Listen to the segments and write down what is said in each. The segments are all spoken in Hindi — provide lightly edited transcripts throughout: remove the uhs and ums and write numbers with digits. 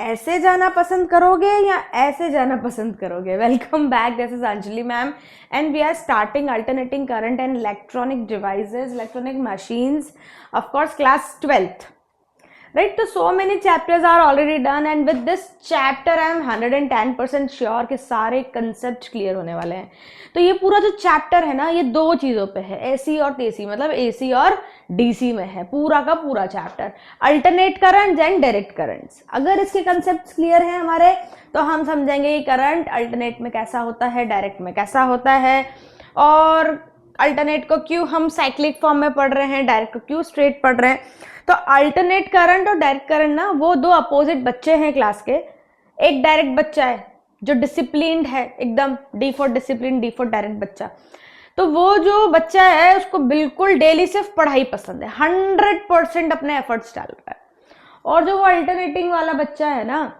ऐसे जाना पसंद करोगे या ऐसे जाना पसंद करोगे? Welcome back, this is Anjali ma'am and we are starting alternating current and electronic devices, electronic machines, of course class 12th. Right, so many chapters are already done and with this chapter I am 110% sure कि सारे concepts clear होने वाले हैं. तो ये पूरा जो chapter है ना, ये दो चीज़ों पे है, AC और TC, मतलब AC और DC में है पूरा का पूरा chapter. Alternate currents and direct currents. अगर इसके concepts clear हैं हमारे, तो हम समझेंगे कि current alternate में कैसा होता है, direct में कैसा होता है, और अल्टरनेट को क्यों हम साइक्लिक फॉर्म में पढ़ रहे हैं, डायरेक्ट को क्यों स्ट्रेट पढ़ रहे हैं. तो अल्टरनेट करंट और डायरेक्ट करंट ना, वो दो अपोजिट बच्चे हैं क्लास के. एक डायरेक्ट बच्चा है जो डिसिप्लिन्ड है एकदम, D for discipline, D for direct बच्चा. तो वो जो बच्चा है उसको बिल्कुल डेली सिर्फ पढ़ाई पसंद है, 100% अपने एफर्ट्स डाल रहा है. और जो वो अल्टरनेटिंग वाला बच्चा है ना,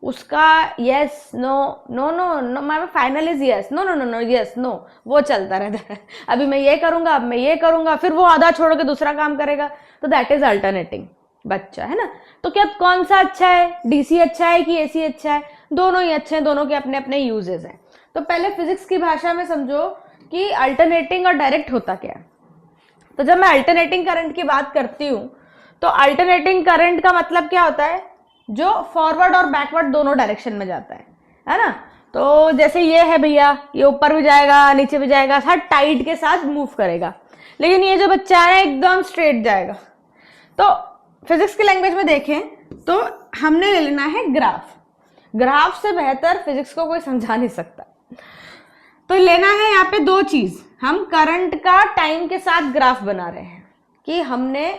उसका yes no no no no, my final is yes no no no no yes no, वो चलता रहता है. अभी मैं ये करूंगा, अब मैं ये करूंगा, फिर वो आधा छोड़ के दूसरा काम करेगा. तो दैट इज अल्टरनेटिंग बच्चा, है ना. तो क्या कौन सा अच्छा है, डीसी अच्छा है कि एसी अच्छा है? दोनों ही अच्छे हैं, दोनों के अपने अपने यूजेस हैं. तो पहले फिजिक्स की भाषा में समझो कि अल्टरनेटिंग और डायरेक्ट होता क्या है. तो जब मैं अल्टरनेटिंग करंट की बात करती हूँ, तो अल्टरनेटिंग करंट का मतलब क्या होता है? जो फॉरवर्ड और बैकवर्ड दोनों डायरेक्शन में जाता है ना. तो जैसे ये है भैया, ये ऊपर भी जाएगा नीचे भी जाएगा, हर टाइड के साथ मूव करेगा. लेकिन ये जो बच्चा है एकदम स्ट्रेट जाएगा. तो फिजिक्स की लैंग्वेज में देखें तो हमने ले लेना है ग्राफ. ग्राफ से बेहतर फिजिक्स को कोई समझा नहीं सकता. तो लेना है यहाँ पे दो चीज. हम करंट का टाइम के साथ ग्राफ बना रहे हैं कि हमने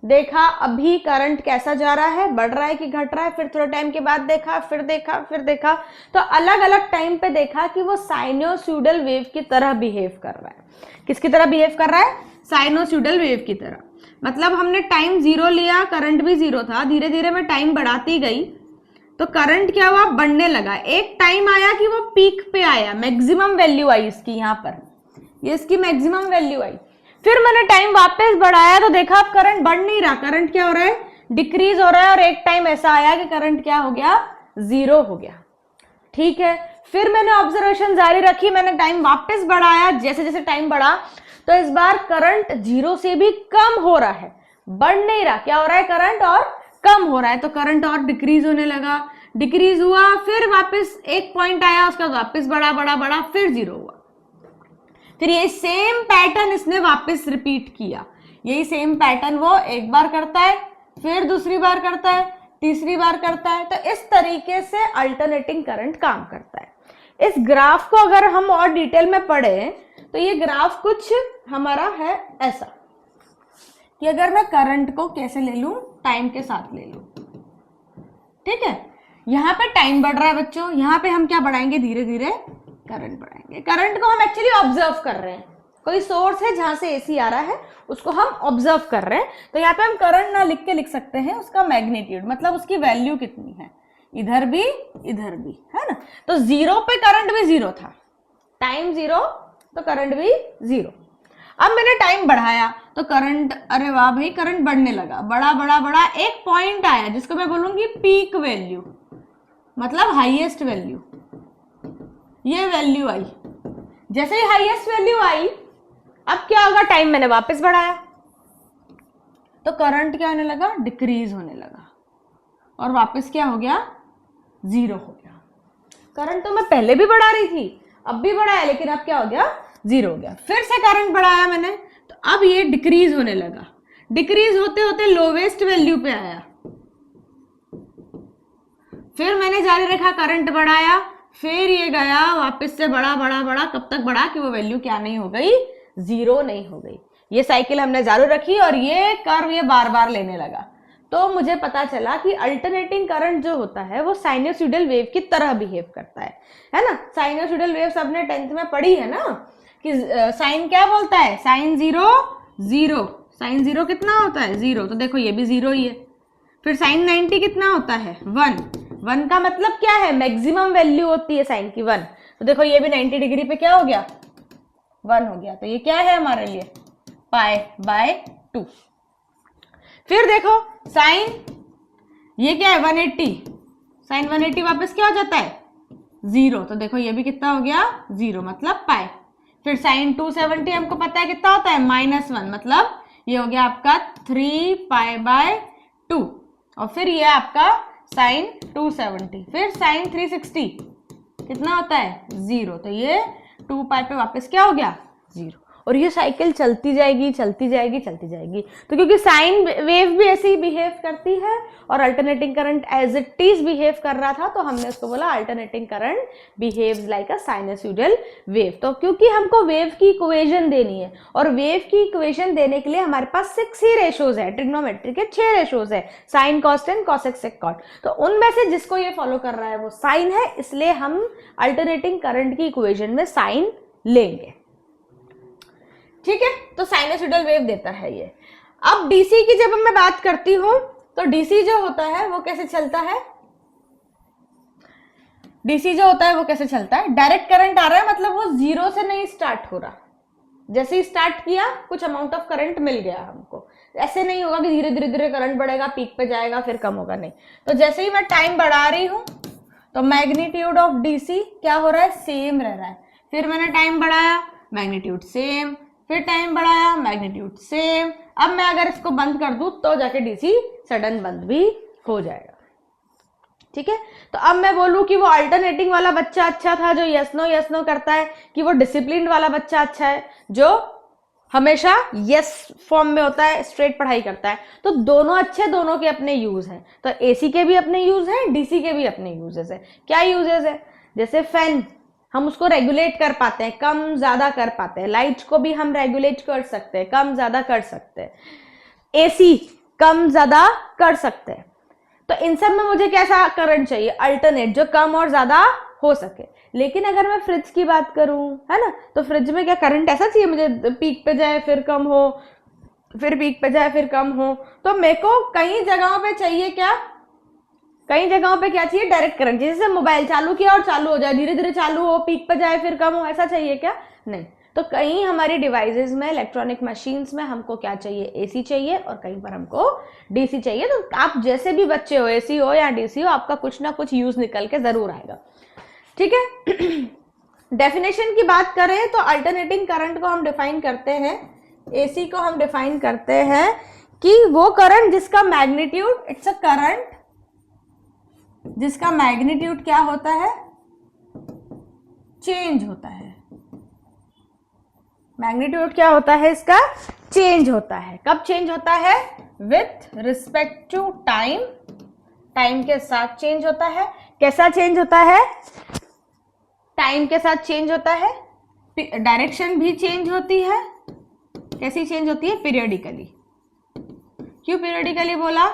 देखा अभी करंट कैसा जा रहा है, बढ़ रहा है कि घट रहा है, फिर थोड़े टाइम के बाद देखा, फिर देखा, फिर देखा. तो अलग अलग टाइम पे देखा कि वो साइनोसॉइडल वेव की तरह बिहेव कर रहा है. किसकी तरह बिहेव कर रहा है? साइनोसॉइडल वेव की तरह. मतलब हमने टाइम जीरो लिया, करंट भी जीरो था, धीरे धीरे मैं टाइम बढ़ाती गई तो करंट क्या हुआ? बढ़ने लगा. एक टाइम आया कि वो पीक पे आया, मैक्सिमम वैल्यू आई इसकी, यहाँ पर ये इसकी मैक्सिमम वैल्यू आई. फिर मैंने टाइम वापस बढ़ाया तो देखा अब करंट बढ़ नहीं रहा, करंट क्या हो रहा है? डिक्रीज हो रहा है. और एक टाइम ऐसा आया कि करंट क्या हो गया? जीरो हो गया. ठीक है, फिर मैंने ऑब्जर्वेशन जारी रखी, मैंने टाइम वापस बढ़ाया. जैसे जैसे टाइम बढ़ा तो इस बार करंट जीरो से भी कम हो रहा है, बढ़ नहीं रहा. क्या हो रहा है? करंट और कम हो रहा है. तो करंट और डिक्रीज होने लगा. डिक्रीज हुआ, फिर वापस एक पॉइंट आया, उसका वापस बढ़ा बढ़ा बढ़ा, फिर जीरो हुआ. फिर ये सेम पैटर्न इसने वापस रिपीट किया. यही सेम पैटर्न वो एक बार करता है, फिर दूसरी बार करता है, तीसरी बार करता है. तो इस तरीके से अल्टरनेटिंग करंट काम करता है. इस ग्राफ को अगर हम और डिटेल में पढ़ें तो ये ग्राफ कुछ हमारा है ऐसा कि अगर मैं करंट को कैसे ले लूं? टाइम के साथ ले लूं. ठीक है, यहाँ पे टाइम बढ़ रहा है बच्चों, यहाँ पे हम क्या बढ़ाएंगे? धीरे धीरे करंट बढ़ाएंगे. करंट को हम एक्चुअली ऑब्जर्व कर रहे हैं. कोई सोर्स है जहां से एसी आ रहा है, उसको हम ऑब्जर्व कर रहे हैं. तो यहाँ पे हम करंट ना लिख के लिख सकते हैं उसका मैग्नीट्यूड, मतलब उसकी वैल्यू कितनी है. इधर भी है ना. तो जीरो पे करंट भी जीरो था, टाइम जीरो तो करंट भी जीरो. अब मैंने टाइम बढ़ाया तो करंट, अरे वाह भाई, करंट बढ़ने लगा, बड़ा बड़ा बड़ा. एक पॉइंट आया जिसको मैं बोलूंगी पीक वैल्यू, मतलब हाईएस्ट वैल्यू. ये वैल्यू आई. जैसे ही हाईएस्ट वैल्यू आई, अब क्या होगा? टाइम मैंने वापस बढ़ाया तो करंट क्या होने लगा? डिक्रीज होने लगा. और वापस क्या हो गया? जीरो हो गया. करंट तो मैं पहले भी बढ़ा रही थी, अब भी बढ़ाया, लेकिन अब क्या हो गया? जीरो हो गया. फिर से करंट बढ़ाया मैंने तो अब ये डिक्रीज होने लगा. डिक्रीज होते होते लोवेस्ट वैल्यू पे आया. फिर मैंने जारी रखा, करंट बढ़ाया, फिर ये गया वापस से बड़ा बड़ा बड़ा. कब तक बढ़ा कि वो वैल्यू क्या नहीं हो गई? जीरो नहीं हो गई. ये साइकिल हमने चालू रखी और ये कर्व ये बार बार लेने लगा. तो मुझे पता चला कि अल्टरनेटिंग करंट जो होता है वो साइनोसॉइडल वेव की तरह बिहेव करता है ना. साइनोसॉइडल वेव सबने 10th में पढ़ी है ना कि साइन क्या बोलता है? Sine zero zero. Sine zero कितना होता है? जीरो. तो देखो ये भी जीरो ही है. फिर साइन 90 कितना होता है? 1. 1 का मतलब क्या है? मैक्सिमम वैल्यू होती है साइन की 1. तो देखो ये भी 90 डिग्री पे क्या हो गया? 1 हो गया. तो ये क्या है हमारे लिए? Pi by 2. फिर देखो साइन, ये क्या है? 180. साइन 180 वापस क्या हो जाता है 0, तो देखो ये भी कितना हो गया 0 मतलब पाई। फिर साइन 270 हमको पता है कितना होता है -1, मतलब ये हो गया आपका 3 π/2, और फिर ये आपका साइन 270, फिर साइन 360 कितना होता है 0, तो ये 2 π पे वापस क्या हो गया 0, और ये साइकिल चलती जाएगी चलती जाएगी चलती जाएगी। तो क्योंकि साइन वेव भी ऐसे ही बिहेव करती है और alternating current as it is behave कर रहा था, तो हमने उसको बोला alternating current behaves like a sinusoidal wave. तो क्योंकि हमको वेव की इक्वेशन देनी है, और वेव की इक्वेशन देने के लिए हमारे पास 6 ही रेशोज है, ट्रिग्नोमेट्री के 6 रेशोज है, sin cos tan cosec sec cot. तो उनमें से जिसको ये फॉलो कर रहा है वो साइन है, इसलिए हम अल्टरनेटिंग करंट की इक्वेशन में साइन लेंगे। ठीक है, तो साइनसॉइडल वेव देता है ये। अब डीसी की जब मैं बात करती हूं, तो डीसी जो होता है वो कैसे चलता है, डीसी जो होता है वो कैसे चलता है, डायरेक्ट करंट आ रहा है, मतलब वो 0 से नहीं स्टार्ट हो रहा, जैसे ही स्टार्ट किया कुछ अमाउंट ऑफ करंट मिल गया हमको, ऐसे नहीं होगा कि धीरे धीरे धीरे करंट बढ़ेगा, पीक पे जाएगा फिर कम होगा, नहीं। तो जैसे ही मैं टाइम बढ़ा रही हूं तो मैग्नीट्यूड ऑफ डीसी क्या हो रहा है सेम रह रहा है, फिर मैंने टाइम बढ़ाया मैग्नीट्यूड सेम, फिर टाइम बढ़ाया मैग्नीट्यूड सेम। अब मैं अगर इसको बंद कर दूं तो जाके डीसी सडन बंद भी हो जाएगा। ठीक है, तो अब मैं बोलूं कि वो अल्टरनेटिंग वाला बच्चा अच्छा था जो यस नो करता है, कि वो डिसिप्लिन वाला बच्चा अच्छा है जो हमेशा यस फॉर्म में होता है, स्ट्रेट पढ़ाई करता है। तो दोनों अच्छे, दोनों के अपने यूज हैं। तो एसी के भी अपने यूज हैं, डीसी के भी अपने यूजेस है। क्या यूजेस है, जैसे फैन हम उसको रेगुलेट कर पाते हैं, कम ज्यादा कर पाते हैं, लाइट को भी हम रेगुलेट कर सकते हैं, कम ज्यादा कर सकते हैं, एसी कम ज्यादा कर सकते हैं। तो इन सब में मुझे कैसा करंट चाहिए, अल्टरनेट, जो कम और ज्यादा हो सके। लेकिन अगर मैं फ्रिज की बात करूं, है ना, तो फ्रिज में क्या करंट ऐसा चाहिए मुझे, पीक पे जाए फिर कम हो, फिर पीक पे जाए फिर कम हो। तो मेरे को कई जगहों पे चाहिए क्या, कई जगहों पे क्या चाहिए, डायरेक्ट करंट। जैसे मोबाइल चालू किया और चालू हो जाए, धीरे धीरे चालू हो, पीक पे जाए फिर कम हो, ऐसा चाहिए क्या, नहीं। तो कहीं हमारी डिवाइसेस में, इलेक्ट्रॉनिक मशीन्स में हमको क्या चाहिए, एसी चाहिए, और कहीं पर हमको डीसी चाहिए। तो आप जैसे भी बच्चे हो, एसी हो या डीसी हो, आपका कुछ ना कुछ यूज निकल के जरूर आएगा। ठीक है, डेफिनेशन की बात करें तो अल्टरनेटिंग करंट को हम डिफाइन करते हैं, एसी को हम डिफाइन करते हैं कि वो करंट जिसका मैग्नीट्यूड, इट्स अ करंट जिसका मैग्नीट्यूड क्या होता है, चेंज होता है। मैग्नीट्यूड क्या होता है इसका, चेंज होता है। कब चेंज होता है, with respect to time, time के साथ चेंज होता है। कैसा चेंज होता है, टाइम के साथ चेंज होता है, डायरेक्शन भी चेंज होती है। कैसी चेंज होती है, पीरियडिकली। क्यों पीरियडिकली बोला,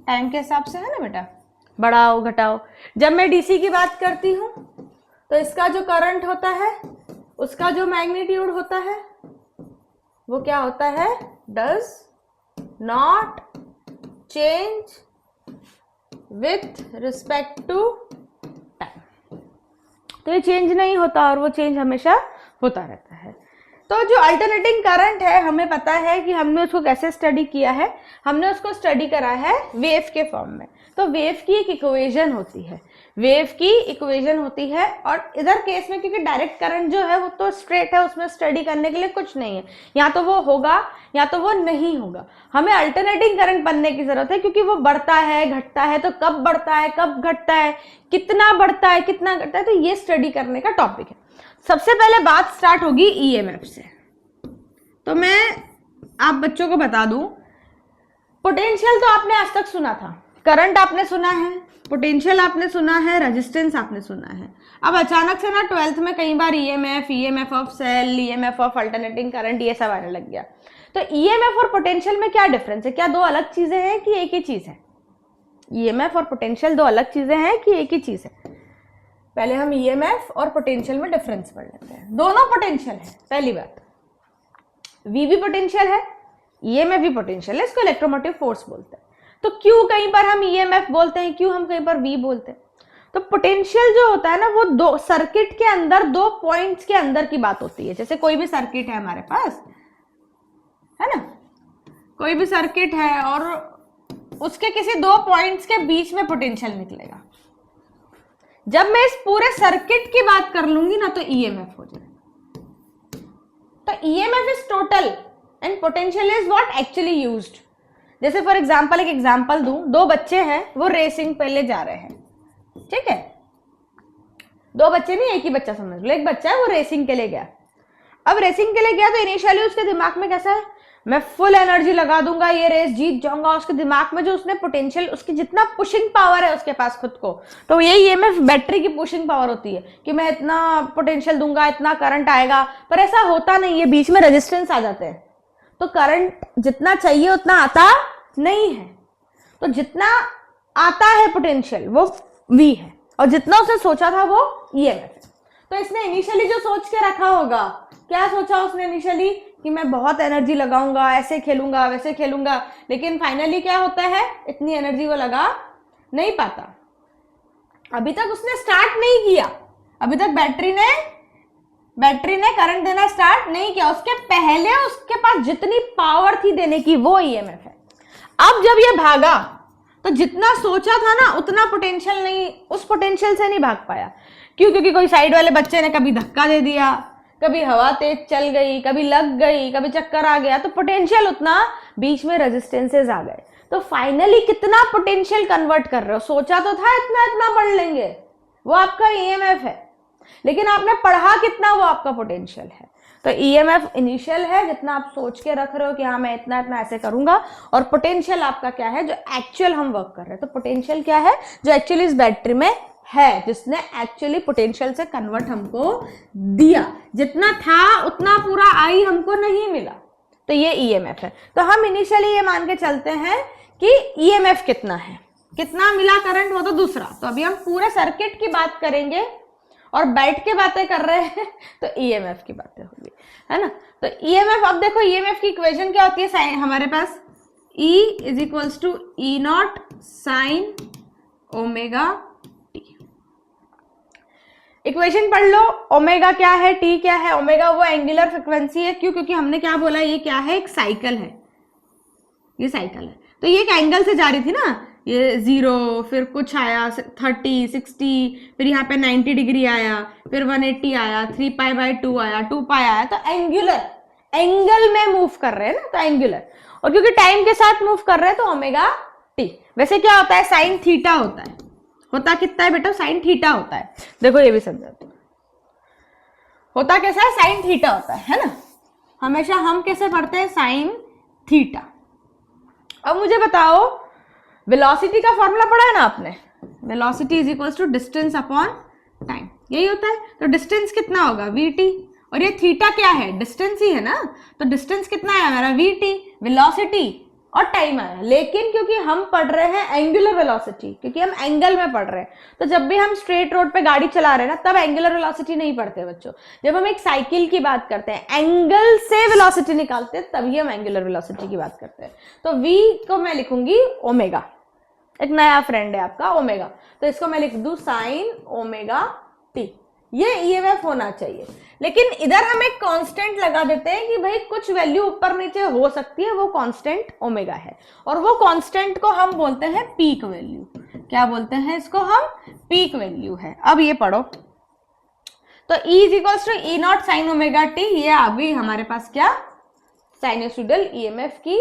टाइम के हिसाब से, है ना बेटा, बढ़ाओ घटाओ। जब मैं डीसी की बात करती हूं तो इसका जो करंट होता है, उसका जो मैग्नीट्यूड होता है, वो क्या होता है, does not change with respect to time. तो ये चेंज नहीं होता और वो चेंज हमेशा होता रहता है। तो जो अल्टरनेटिंग करंट है, हमें पता है कि हमने उसको कैसे स्टडी किया है, हमने उसको स्टडी करा है वेव के फॉर्म में। तो वेव की एक इक्वेशन होती है, वेव की इक्वेशन होती है, और इधर केस में क्योंकि डायरेक्ट करंट जो है वो तो स्ट्रेट है, उसमें स्टडी करने के लिए कुछ नहीं है, या तो वो होगा या तो वो नहीं होगा। हमें अल्टरनेटिंग करंट बनने की जरूरत है, क्योंकि वो बढ़ता है घटता है, तो कब बढ़ता है कब घटता है, कितना बढ़ता है कितना घटता है, तो ये स्टडी करने का टॉपिक है। सबसे पहले बात स्टार्ट होगी ईएमएफ से। तो मैं आप बच्चों को बता दूं, पोटेंशियल तो आपने आज तक सुना था, करंट आपने सुना है, पोटेंशियल आपने सुना है, रेजिस्टेंस आपने सुना है। अब अचानक से ना 12th में कई बार EMF, EMF of cell, EMF of alternating current, ये सब आने लग गया। तो ईएमएफ और पोटेंशियल में क्या डिफरेंस है, क्या दो अलग चीजें हैं कि एक ही चीज है? ईएमएफ और पोटेंशियल दो अलग चीजें हैं कि एक ही चीज है? पहले हम ईएमएफ और पोटेंशियल में डिफरेंस पढ़ लेते हैं। दोनों पोटेंशियल है, पहली बात, वी भी पोटेंशियल है, ईएमएफ भी पोटेंशियल है, इसको इलेक्ट्रोमोटिव फोर्स बोलते हैं। तो क्यों कहीं पर हम ईएमएफ बोलते हैं, क्यों हम कहीं पर वी बोलते हैं? तो पोटेंशियल जो होता है ना, वो दो सर्किट के अंदर, दो पॉइंट्स के अंदर की बात होती है। जैसे कोई भी सर्किट है हमारे पास, है ना, कोई भी सर्किट है और उसके किसी दो पॉइंट्स के बीच में पोटेंशियल निकलेगा। जब मैं इस पूरे सर्किट की बात कर लूंगी ना तो ईएमएफ हो जाए। तो EMF is total and potential is what actually used. जैसे फॉर एग्जांपल एक एग्जांपल दूं, दो बच्चे हैं वो रेसिंग पे ले जा रहे हैं, ठीक है, दो बच्चे नहीं, एक ही बच्चा समझ लो, एक बच्चा है वो रेसिंग के लिए गया। अब रेसिंग के लिए गया तो इनिशियली उसके दिमाग में कैसा है, मैं फुल एनर्जी लगा दूंगा, ये रेस जीत जाऊंगा। उसके दिमाग में जो उसने पोटेंशियल, उसकी जितना पुशिंग पावर है उसके पास खुद को, तो यही ईएमएफ बैटरी की पुशिंग पावर होती है कि मैं इतना पोटेंशियल दूंगा, इतना करंट आएगा। पर ऐसा होता नहीं है, बीच में रेजिस्टेंस आ जाते हैं, तो करंट जितना चाहिए उतना आता नहीं है। तो जितना आता है पोटेंशियल वो V है, और जितना उसने सोचा था वो ईएमएफ है। तो इसने इनिशियली जो सोच के रखा होगा, क्या सोचा उसने इनिशियली कि मैं बहुत एनर्जी लगाऊंगा, ऐसे खेलूंगा, वैसे खेलूंगा, लेकिन फाइनली क्या होता है, इतनी एनर्जी वो लगा नहीं पाता। अभी तक उसने स्टार्ट नहीं किया, अभी तक बैटरी ने करंट देना स्टार्ट नहीं किया, उसके पहले उसके पास जितनी पावर थी देने की वो ईएमएफ है। अब जब ये भागा तो जितना सोचा था ना उतना पोटेंशियल नहीं, उस पोटेंशियल से नहीं भाग पाया। क्यों? क्योंकि कोई साइड वाले बच्चे ने कभी धक्का दे दिया, कभी हवा तेज चल गई, कभी लग गई, कभी चक्कर आ गया, तो पोटेंशियल उतना, बीच में रेजिस्टेंसेस आ गए। तो फाइनली कितना पोटेंशियल कन्वर्ट कर रहे हो, सोचा तो था इतना इतना पढ़ लेंगे, वो आपका ईएमएफ है, लेकिन आपने पढ़ा कितना, वो आपका पोटेंशियल है। तो ईएमएफ इनिशियल है, जितना आप सोच के रख रहे हो कि हाँ मैं इतना इतना ऐसे करूंगा, और पोटेंशियल आपका क्या है, जो एक्चुअल हम वर्क कर रहे हैं। तो पोटेंशियल क्या है, जो एक्चुअली इस बैटरी में है, जिसने एक्चुअली पोटेंशियल से कन्वर्ट हमको दिया, जितना था उतना पूरा आई हमको नहीं मिला, तो ये ईएमएफ है। तो हम इनिशियली ये मान के चलते हैं कि ईएमएफ कितना है, कितना मिला करंट, वो तो दूसरा। तो अभी हम पूरे सर्किट की बात करेंगे और बैठ के बातें कर रहे हैं तो ईएमएफ की बातें होगी, है ना। तो ईएमएफ, अब देखो ईएमएफ की इक्वेशन क्या होती है हमारे पास, E is equals to E naught sine omega T. Equation पढ़ लो, ओमेगा क्या है, टी क्या है। ओमेगा वो एंगुलर फ्रिक्वेंसी है, क्यों? क्योंकि हमने क्या बोला, ये क्या है, एक साइकिल है, ये साइकिल है। तो ये एक एंगल से जा रही थी ना, ये 0, फिर कुछ आया 30, 60, फिर यहाँ पे 90 डिग्री आया, फिर 180 आया, 3π/2 आया, 2π आया। तो एंगुलर, एंगल में मूव कर रहे हैं ना, तो एंगुलर, और क्योंकि टाइम के साथ मूव कर रहे हैं तो ओमेगा टी। वैसे क्या होता है, साइन थीटा होता है, होता कितना है बेटा, साइन थीटा होता है। देखो ये भी समझाते हैं, होता कैसा है, साइन थीटा होता है ना। हमेशा हम कैसे पढ़ते हैं, साइन थीटा। अब मुझे बताओ, वेलोसिटी का फॉर्मूला पढ़ा है ना आपने, velocity is equals to distance upon time, यही होता है। तो डिस्टेंस कितना होगा, vt, और ये थीटा क्या है, डिस्टेंस ही है ना, तो डिस्टेंस कितना है हमारा, vt, वेलोसिटी और टाइम आया। लेकिन क्योंकि हम पढ़ रहे हैं एंगुलर वेलोसिटी, क्योंकि हम एंगल में पढ़ रहे हैं, तो जब भी हम स्ट्रेट रोड पे गाड़ी चला रहे हैं ना, तब एंगुलर वेलोसिटी नहीं पढ़ते बच्चों। जब हम एक साइकिल की बात करते हैं, एंगल से वेलोसिटी निकालते हैं, तभी हम एंगुलर वेलोसिटी की बात करते हैं। तो v को मैं लिखूंगी ओमेगा, एक नया फ्रेंड है आपका ओमेगा, तो इसको मैं लिख दूं साइन ओमेगा टी। ये ईएमएफ होना चाहिए, लेकिन इधर हम एक कांस्टेंट लगा देते हैं कि भाई कुछ वैल्यू ऊपर नीचे हो सकती है, वो कांस्टेंट ओमेगा है, और वो कांस्टेंट को हम बोलते हैं पीक वैल्यू। क्या बोलते हैं इसको हम, पीक वैल्यू है। अब ये पढ़ो, तो E is equals to E naught sine omega T, ये अभी हमारे पास क्या, साइनोसॉइडल ईएमएफ की,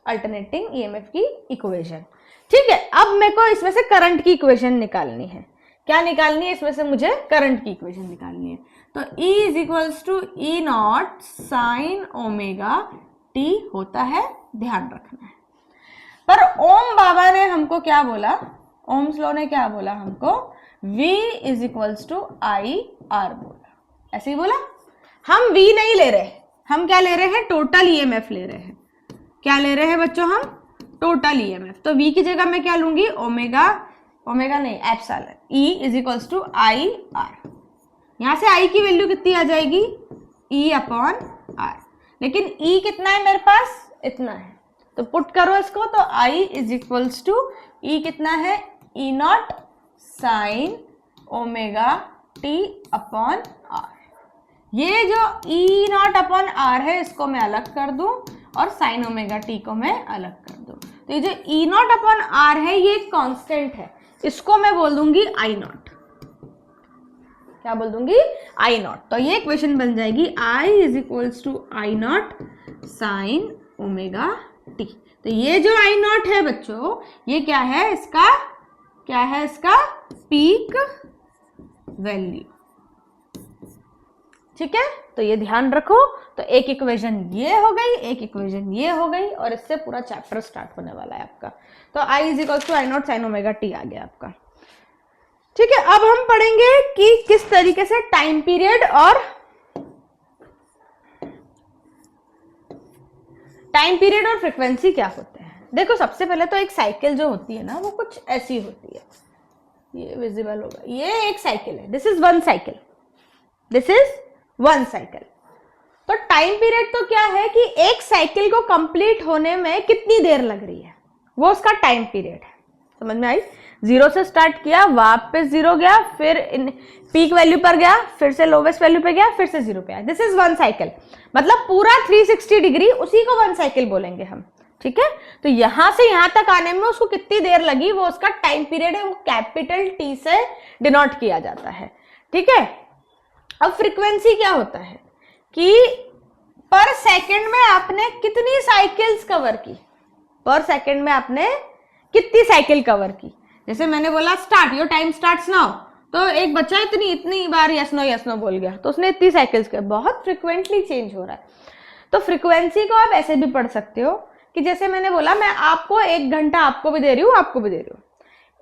अल्टरनेटिंग ईएमएफ की इक्वेशन। ठीक है, अब मेरे को इसमें से करंट की इक्वेशन निकालनी है। क्या निकालनी है, इसमें से मुझे करंट की इक्वेशन निकालनी है। तो E is equals to E naught sine omega T होता है, ध्यान रखना है। पर ओम बाबा ने हमको क्या बोला, ओम्स लॉ ने क्या बोला हमको, V is equals to I R बोला, ऐसे ही बोला। हम V नहीं ले रहे, हम क्या ले रहे हैं, टोटल ईएमएफ ले रहे हैं। क्या ले रहे हैं बच्चों, हम टोटल ईएमएफ। तो V की जगह मैं क्या लूंगी, ओमेगा, ओमेगा नहीं epsilon, E is equals to I R. यहां से I की वैल्यू कितनी आ जाएगी, E अपॉन आर, लेकिन E कितना है मेरे पास, इतना है, तो पुट करो इसको, तो I is equals to E कितना है, E naught sine omega T upon R. ये जो E नॉट अपॉन आर है, इसको मैं अलग कर दूं, और साइन ओमेगा टी को मैं अलग कर दूं। तो ये जो E नॉट अपॉन आर है, ये एक कांस्टेंट है, इसको मैं बोल दूंगी आई नॉट। क्या बोल दूंगी, आई नॉट। तो ये इक्वेशन बन जाएगी I is equals to I not sine omega T. तो ये जो आई नॉट है बच्चों, ये क्या है, इसका क्या है, इसका पीक वैल्यू। ठीक है, तो ये ध्यान रखो। तो एक इक्वेशन ये हो गई, एक इक्वेशन ये हो गई, और इससे पूरा चैप्टर स्टार्ट होने वाला है आपका। तो I is equal to I not sine omega T आ गया आपका। ठीक है, अब हम पढ़ेंगे कि किस तरीके से टाइम पीरियड और फ्रीक्वेंसी क्या होते हैं। देखो, सबसे पहले तो एक साइकिल जो होती है ना, वो कुछ ऐसी होती है, ये विजिबल होगा, ये एक साइकिल है, this is one cycle, this is one cycle. तो टाइम पीरियड तो क्या है कि एक साइकिल को कंप्लीट होने में कितनी देर लग रही है, वो उसका टाइम पीरियड है। समझ में आई? जीरो से स्टार्ट किया, वापस जीरो गया, फिर पीक वैल्यू पर गया, फिर से लोवेस्ट वैल्यू पे गया, फिर से जीरो पे आया, दिस इज वन साइकिल। मतलब पूरा 360 डिग्री, उसी को वन साइकिल बोलेंगे हम। ठीक है, तो यहां से यहां तक आने में उसको कितनी देर लगी, वो उसका टाइम पीरियड है, वो कैपिटल टी से डिनोट किया जाता है। ठीक है, अब फ्रीक्वेंसी क्या होता है कि पर सेकंड में आपने कितनी साइकिल्स कवर की, पर सेकंड में आपने कितनी साइकिल कवर की। जैसे मैंने बोला start, your time starts now, तो एक बच्चा इतनी बार यस नो बोल गया, तो उसने इतनी साइकिल्स कर, बहुत फ्रिक्वेंटली चेंज हो रहा है। तो फ्रीक्वेंसी को आप ऐसे भी पढ़ सकते हो कि जैसे मैंने बोला, मैं आपको 1 घंटा आपको भी दे रही हूँ, आपको भी दे रही हूँ।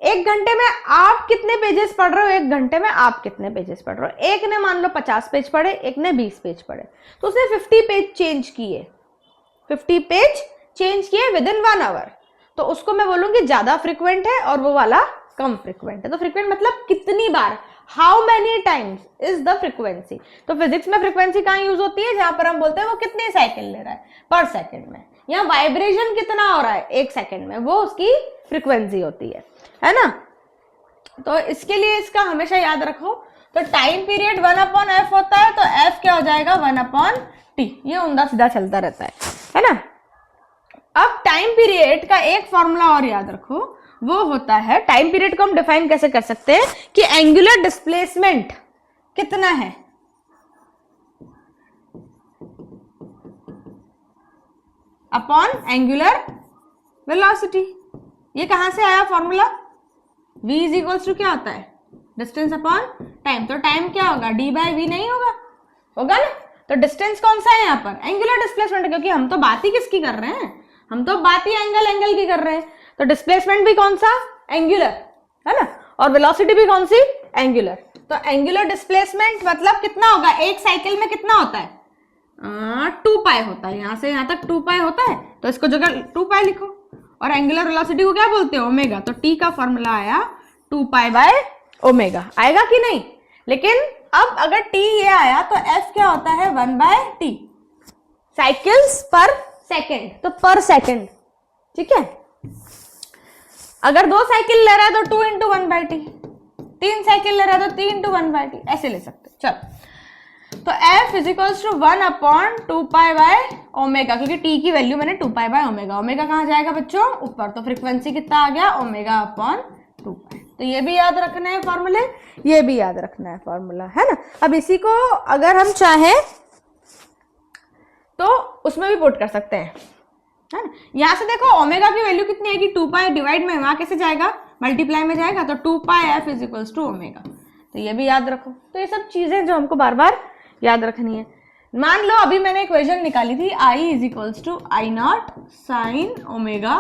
1 घंटे में आप कितने पेजेस पढ़ रहे हो, 1 घंटे में आप कितने पेजेस पढ़ रहे हो। एक ने मान लो 50 पेज पढ़े, एक ने 20 पेज पढ़े, तो उसने 50 पेज चेंज किए, 50 पेज चेंज किए विद इन 1 आवर। तो उसको मैं बोलूंगी ज्यादा फ्रिक्वेंट है, और वो वाला कम फ्रिक्वेंट है। तो फ्रिक्वेंट मतलब कितनी बार, how many times is the frequency. तो फिजिक्स में फ्रिक्वेंसी कहाँ यूज होती है, जहां पर हम बोलते हैं वो कितनी साइकिल ले रहा है पर सेकंड में, या वाइब्रेशन कितना हो रहा है 1 सेकंड में, वो उसकी फ्रिक्वेंसी होती है ना। तो इसके लिए इसका हमेशा याद रखो। तो टाइम पीरियड 1/f होता है, तो f क्या हो जाएगा 1/t। ये उंधा सीधा चलता रहता है ना। अब टाइम पीरियड का एक फॉर्मूला और याद रखो, वो होता है, टाइम पीरियड को हम डिफाइन कैसे कर सकते हैं कि एंगुलर डिस्प्लेसमेंट कितना है, अपॉन एंगुलर वेलोसिटी। ये कहां से आया formula, v is equals to क्या होता है, डिस्टेंस अपॉन टाइम। तो टाइम क्या होगा, d बाय v नहीं होगा, होगा ना। तो डिस्टेंस कौन सा है यहाँ पर, एंगुलर डिस्प्लेसमेंट, क्योंकि हम तो बात ही किसकी कर रहे हैं, हम तो बात ही एंगल की कर रहे हैं। तो डिस्प्लेसमेंट भी कौन सा, एंगुलर, है ना, और वेलोसिटी भी कौन सी, एंगुलर। तो एंगुलर डिस्प्लेसमेंट मतलब कितना होगा, एक साइकिल में कितना होता है, 2 पाई होता है, यहां से यहां तक 2 पाई होता है, तो इसको जगह 2 पाई लिखो। और एंगुलर वेलोसिटी को क्या बोलते हैं, ओमेगा। तो टी का फॉर्मूला आया 2 पाई बाय ओमेगा, आएगा कि नहीं। लेकिन अब अगर टी ये आया तो एफ क्या होता है 1/t, साइकिल्स पर सेकेंड, तो पर सेकेंड। ठीक है, अगर 2 साइकिल ले रहा है तो 2 × 1/t, 3 साइकिल ले रहा है तो 3 × 1/t, ऐसे ले सकते। चलो, तो f is equals to 1/2 pi by omega, क्योंकि t की वैल्यू मैंने 2 पाई बाय ओमेगा, ओमेगा कहाँ जाएगा बच्चों, ऊपर। तो फ्रीक्वेंसी कितना आ गया, ओमेगा/2 पाई। तो ये भी याद रखना है फॉर्मूले, ये भी याद रखना है फॉर्मूला, है ना। अब इसी को अगर हम चाहें तो उसमें भी पुट कर सकते हैं, है ना। यहां से देखो ओमेगा की वैल्यू कितनी आएगी, 2 पाई डिवाइड में वहां कैसे जाएगा, मल्टीप्लाई में जाएगा, तो 2 pi f is equals to omega. तो ये भी याद रखो। तो ये सब चीजें जो हमको बार बार याद रखनी है। मान लो अभी मैंने इक्वेशन निकाली थी, I is equals to I not sine omega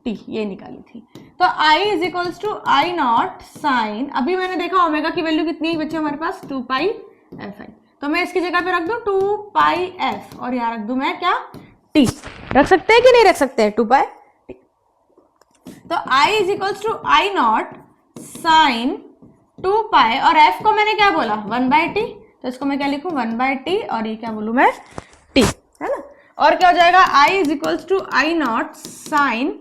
T, ये निकाली थी। तो I is equals to I not sine, अभी मैंने देखा ओमेगा की वैल्यू कितनी है बच्चे हमारे पास, 2 पाई एफ है। तो मैं इसकी जगह पे रख दूं 2 पाई एफ, और यहाँ रख दूं मैं क्या, टी। रख सकते हैं कि नहीं रख सकते हैं, 2 पाई टी। तो I is equals to I not sine 2 pi, और f को मैंने क्या बोला 1/t, तो इसको मैं क्या लिखूं 1/t, और ये क्या बोलूं मैं, t, है ना। और क्या हो जाएगा, I is equals to I not sine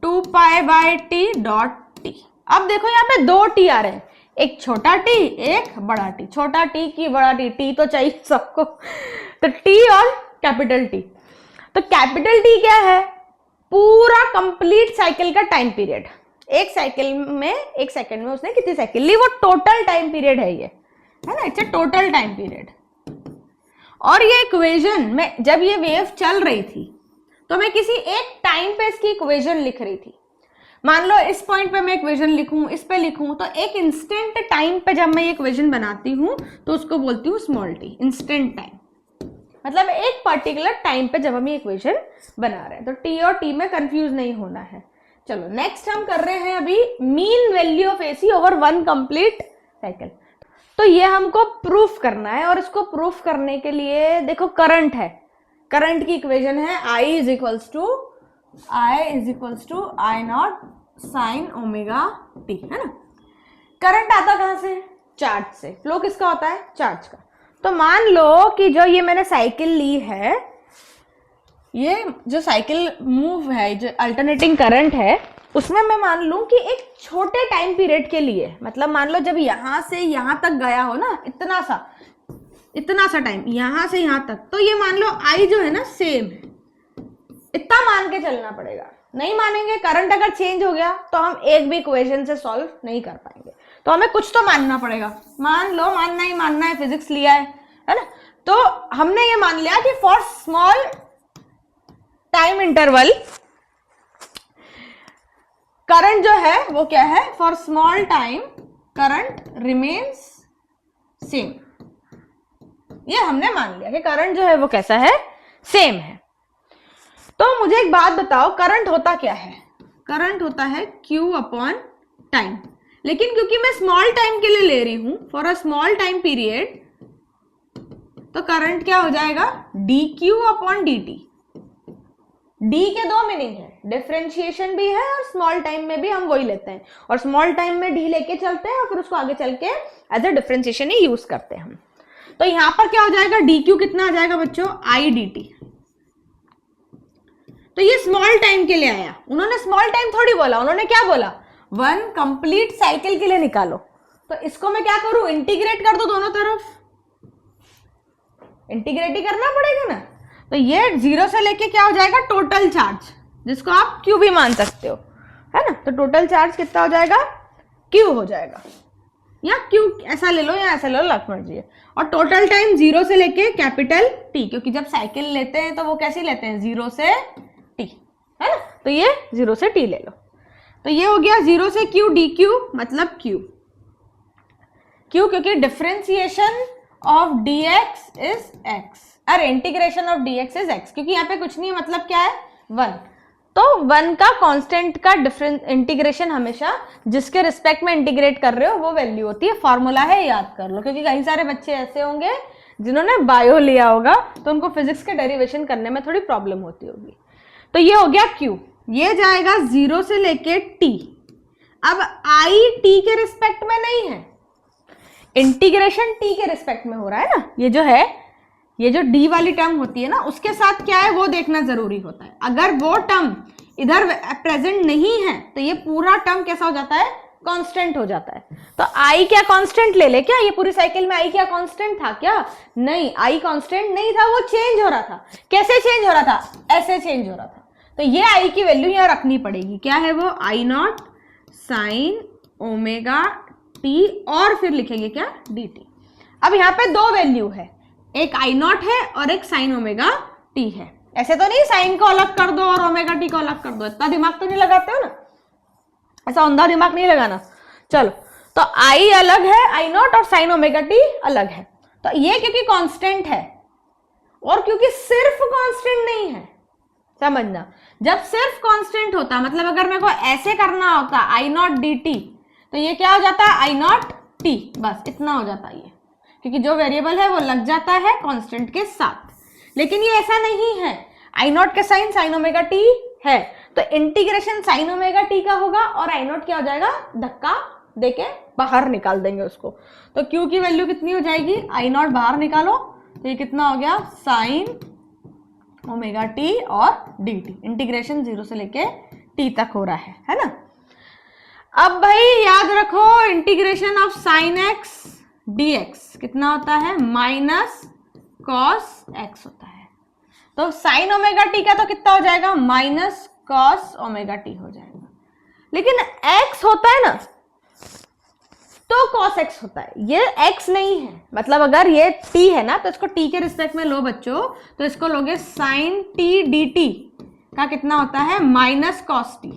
2 pi by T dot T. अब देखो यहाँ पे 2 t आ रहे हैं, एक छोटा t, एक बड़ा t। छोटा t की बड़ा t तो चाहिए सबको, तो t और कैपिटल T। तो कैपिटल T क्या है, पूरा कंप्लीट साइकिल का टाइम पीरियड। एक साइकिल में 1 सेकंड में उसने कितनी साइकिल ली, वो टोटल टाइम पीरियड है ये, है ना, it's a total time period. और ये इक्वेशन में जब ये वेव चल रही थी तो मैं किसी एक टाइम पे इसकी इक्वेशन लिख रही थी। मान लो इस पॉइंट पे मैं इक्वेशन लिखूं, इस पे लिखूं, तो एक इंस्टेंट टाइम पे जब मैं ये इक्वेशन बनाती हूं तो उसको बोलती हूँ स्मॉल टी, इंस्टेंट टाइम। मतलब एक पर्टिकुलर टाइम पे जब हम ये इक्वेशन बना रहे हैं, तो टी और टी में कंफ्यूज नहीं होना है। चलो नेक्स्ट हम कर रहे हैं अभी mean value of AC over one complete cycle. तो ये हमको प्रूफ करना है, और इसको प्रूफ करने के लिए देखो करंट है, करंट की इक्वेशन है I is equals to I not sine omega T, है ना। करंट आता कहां से? चार्ज से। फ्लो किसका होता है? चार्ज का। तो मान लो कि जो ये मैंने साइकिल ली है, ये जो साइकिल मूव है, जो अल्टरनेटिंग करंट है, उसमें मैं मान लूं कि एक छोटे टाइम पीरियड के लिए, मतलब मान लो जब यहां से यहां तक गया हो ना, इतना सा टाइम यहां से यहां तक, तो ये मान लो आई जो है ना सेम है, इतना मान के चलना पड़ेगा। नहीं मानेंगे, करंट अगर चेंज हो गया तो हम एक भी इक्वेशन से सॉल्व नहीं कर पाएंगे। तो हमें कुछ तो मानना पड़ेगा। मान लो, मानना ही मानना है, फिजिक्स लिया है ना। तो हमने ये मान लिया कि for small time interval current जो है वो क्या है? For small time current remains same. ये हमने मान लिया कि करंट जो है वो कैसा है? सेम है। तो मुझे एक बात बताओ, करंट होता क्या है? करंट होता है Q अपॉन टाइम। लेकिन क्योंकि मैं स्मॉल टाइम के लिए ले रही हूं, for a small time period, तो करंट क्या हो जाएगा? dQ upon dt। डी के दो मीनिंग है, डिफरेंशिएशन भी है और स्मॉल टाइम में भी हम वही लेते हैं, और स्मॉल टाइम में डी लेके चलते हैं और फिर उसको आगे चल के एज अ डिफरेंशिएशन ही यूज करते हैं हम। तो यहां पर क्या हो जाएगा? dQ कितना आ जाएगा बच्चों? I dt। तो ये स्मॉल टाइम के लिए आया। उन्होंने स्मॉल टाइम थोड़ी बोला, उन्होंने क्या बोला? वन कंप्लीट साइकिल के लिए निकालो। तो इसको मैं क्या करूं? इंटीग्रेट कर दो दोनों तरफ, इंटीग्रेट ही करना पड़ेगा ना। तो ये जीरो से लेके क्या हो जाएगा? टोटल चार्ज, जिसको आप Q भी मान सकते हो, है ना। तो टोटल चार्ज कितना हो जाएगा? Q हो जाएगा, या Q ऐसा ले लो या ऐसा ले लो, लग मर्जी है। और टोटल टाइम जीरो से लेके कैपिटल T, क्योंकि जब साइकिल लेते हैं तो वो कैसे लेते हैं? जीरो से T, है ना। तो ये जीरो से T ले लो। तो ये हो गया जीरो से Q dQ, मतलब Q क्योंकि differentiation of dx is x, अरे integration of dx is x, क्योंकि यहाँ पे कुछ नहीं है, मतलब क्या है? 1। तो 1 का कांस्टेंट का डिफरेंस इंटीग्रेशन हमेशा जिसके रिस्पेक्ट में इंटीग्रेट कर रहे हो वो वैल्यू होती है। फॉर्मूला है, याद कर लो, क्योंकि कई सारे बच्चे ऐसे होंगे जिन्होंने बायो लिया होगा तो उनको फिजिक्स के डेरिवेशन करने में थोड़ी प्रॉब्लम होती होगी। तो ये हो गया Q, ये जाएगा जीरो से लेके T। अब I T के रिस्पेक्ट में नहीं है, इंटीग्रेशन T के रिस्पेक्ट में हो रहा है ना। ये जो है, ये जो D वाली टर्म होती है ना, उसके साथ क्या है वो देखना जरूरी होता है। अगर वो टर्म इधर प्रेजेंट नहीं है तो ये पूरा टर्म कैसा हो जाता है? कांस्टेंट हो जाता है। तो I क्या कांस्टेंट ले ले क्या? ये पूरी साइकिल में I क्या कांस्टेंट था क्या? नहीं, I कांस्टेंट नहीं था, वो चेंज हो रहा था। कैसे चेंज हो रहा था? ऐसे चेंज हो रहा था। तो ये I की वैल्यू यहाँ रखनी पड़ेगी। क्या है वो? I not sine omega T, और फिर लिखेंगे क्या? dt। अब यहाँ पे दो वैल्यू है, एक I नॉट है और एक साइन ओमेगा टी है। ऐसे तो नहीं साइन को अलग कर दो और ओमेगा टी को अलग कर दो, इतना दिमाग तो नहीं लगाते हो ना, ऐसा अंधा दिमाग नहीं लगाना। चलो, तो I अलग है, I नॉट, और साइन ओमेगा टी अलग है। तो ये क्योंकि कांस्टेंट है और क्योंकि सिर्फ कांस्टेंट नहीं है, समझना। जब सिर्फ कांस्टेंट होता, मतलब अगर मेरे को ऐसे करना होता I नॉट dt, तो ये क्या हो जाता है? I नॉट t, बस इतना हो जाता है ये, क्योंकि जो वेरिएबल है वो लग जाता है कांस्टेंट के साथ। लेकिन ये ऐसा नहीं है, I नॉट के साइन साइन ओमेगा टी है, तो इंटीग्रेशन साइन ओमेगा टी का होगा और I नॉट क्या हो जाएगा? धक्का देके बाहर निकाल देंगे उसको। तो Q की वैल्यू कितनी हो जाएगी? I नॉट बाहर निकालो, तो ये कितना हो गया? साइन ओमेगा टी और dt। इंटीग्रेशन जीरो से लेके t तक हो रहा है ना। अब भाई याद रखो, integration of sine x dx कितना होता है? माइनस कॉस x होता है। तो साइन ओमेगा टी का तो कितना हो जाएगा? माइनस कॉस ओमेगा टी हो जाएगा। लेकिन x होता है ना, तो तो cos x होता है, ये x नहीं है। मतलब अगर ये t है ना तो इसको t के रिस्पेक्ट में लो बच्चों, तो इसको लोगे sin t dt का कितना होता है माइनस cos t।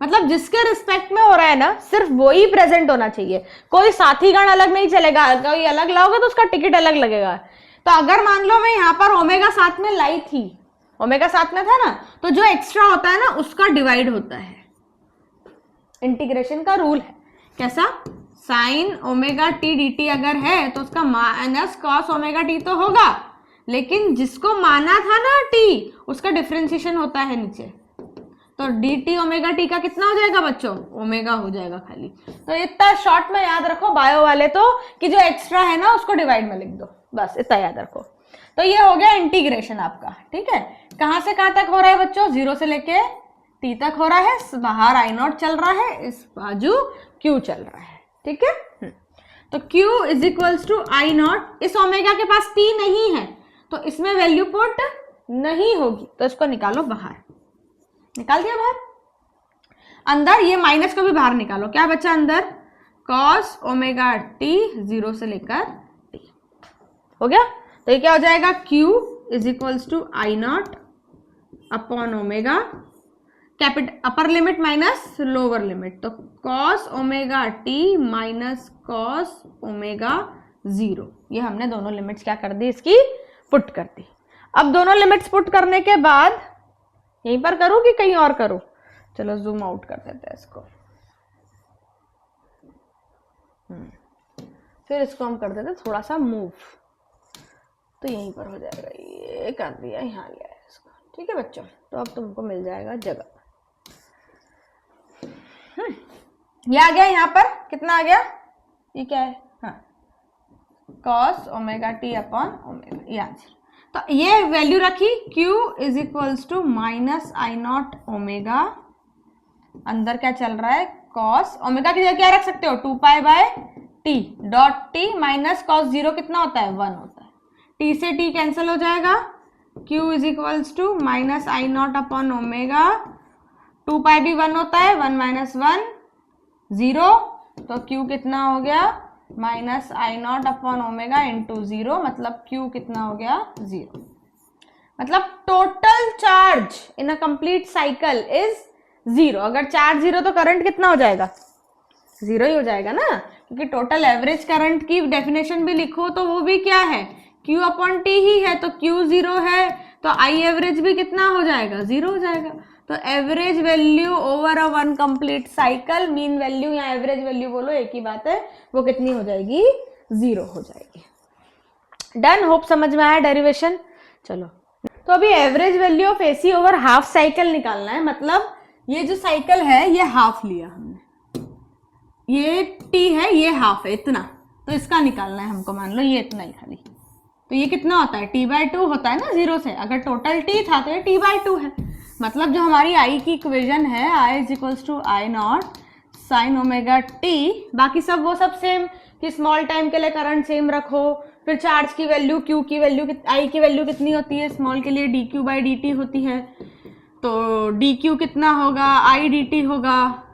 मतलब जिसके रिस्पेक्ट में हो रहा है ना सिर्फ वो ही प्रेजेंट होना चाहिए, कोई साथी गण अलग नहीं चलेगा, कोई अलग लाओगे तो उसका टिकट अलग लगेगा। तो अगर मान लो मैं यहाँ पर ओमेगा साथ में लाई थी, ओमेगा साथ में था ना, तो जो एक्स्ट्रा होता है ना उसका डिवाइड होता है। इंटीग्रेशन का रूल है कैसा, sign omega T D T अगर है तो उसका माइनस कॉस ओमेगा टी तो होगा, लेकिन जिसको माना था ना टी उसका डिफरेंशिएशन होता है नीचे, तो डी टी ओमेगा टी का कितना हो जाएगा बच्चों, ओमेगा हो जाएगा खाली। तो इतना शॉर्ट में याद रखो बायो वाले तो, कि जो एक्स्ट्रा है ना उसको डिवाइड में लिख दो, बस इतना याद रखो। तो ये हो गया इंटीग्रेशन आपका, ठीक है। कहां से कहां तक हो रहा है बच्चों, 0 से लेके t तक हो रहा है, बाहर आई नॉट चल रहा है, इस बाजू q चल रहा है, ठीक है। तो q is equals to I naught, इस ओमेगा के पास t नहीं है तो इसमें वैल्यू पुट नहीं होगी, तो इसको निकालो बाहर, निकाल दिया बाहर। अंदर ये माइनस को भी बाहर निकालो, क्या बचा अंदर, cos ओमेगा t 0 से लेकर t, हो गया। तो ये क्या हो जाएगा, q is equals to I naught upon omega, capital upper limit minus lower limit, तो cos omega t minus cos omega 0। ये हमने दोनों लिमिट्स क्या कर दी, इसकी पुट कर दी। अब दोनों लिमिट्स पुट करने के बाद यहीं पर करूं कि कहीं और करूं, चलो जूम आउट कर देते हैं इसको, फिर इसको हम कर देते हैं थोड़ा सा मूव, तो यहीं पर हो जाएगा, ये कर दिया, यहाँ ले आया इसको, ठीक है बच्चों। तो अब तुमको मिल जाएगा जगह, ये आ गया, यहाँ पर कितना आ गया, ये क्या है, हाँ cos omega T upon omega, ये आंसर। तो ये वैल्यू रखी, q is equals to minus I naught omega, अंदर क्या चल रहा है, cos ओमेगा की जगह क्या रख सकते हो, 2 pi bye t dot t minus cos 0 कितना होता है, 1 होता है, t से t कैंसिल हो जाएगा, q is equals to minus I naught upon omega, 2 pi भी 1 होता है, 1 माइनस 1 0, तो q कितना हो गया, minus I naught upon omega into 0, मतलब q कितना हो गया, 0। मतलब total charge in a complete cycle is 0। अगर चार्ज 0 तो करंट कितना हो जाएगा, 0 ही हो जाएगा ना, क्योंकि टोटल एवरेज करंट की डेफिनेशन भी लिखो तो वो भी क्या है, q अपॉन टी ही है, तो q 0 है तो आई एवरेज भी कितना हो जाएगा, 0 हो जाएगा। तो average value over a one complete cycle, mean value या एवरेज वैल्यू बोलो एक ही बात है, वो कितनी हो जाएगी, 0 हो जाएगी। डन, होप समझ में आया डेरिवेशन। चलो तो अभी average value of AC over half cycle निकालना है। मतलब ये जो साइकिल है ये हाफ लिया हमने, ये टी है, ये हाफ है, इतना, तो इसका निकालना है हमको, मान लो ये इतना ही खाली, तो ये कितना होता है, t/2 होता है ना 0 से, अगर टोटल t था तो ये t/2 है। मतलब जो हमारी i की इक्वेशन है, i is equals to I not sine omega T, बाकी सब वो सब सेम, कि स्मॉल टाइम के लिए करंट सेम रखो, फिर चार्ज की वैल्यू, q की वैल्यू, i की वैल्यू कितनी होती है, स्मॉल के लिए dq/dt होती है, तो dq कितना होगा, i dt होगा।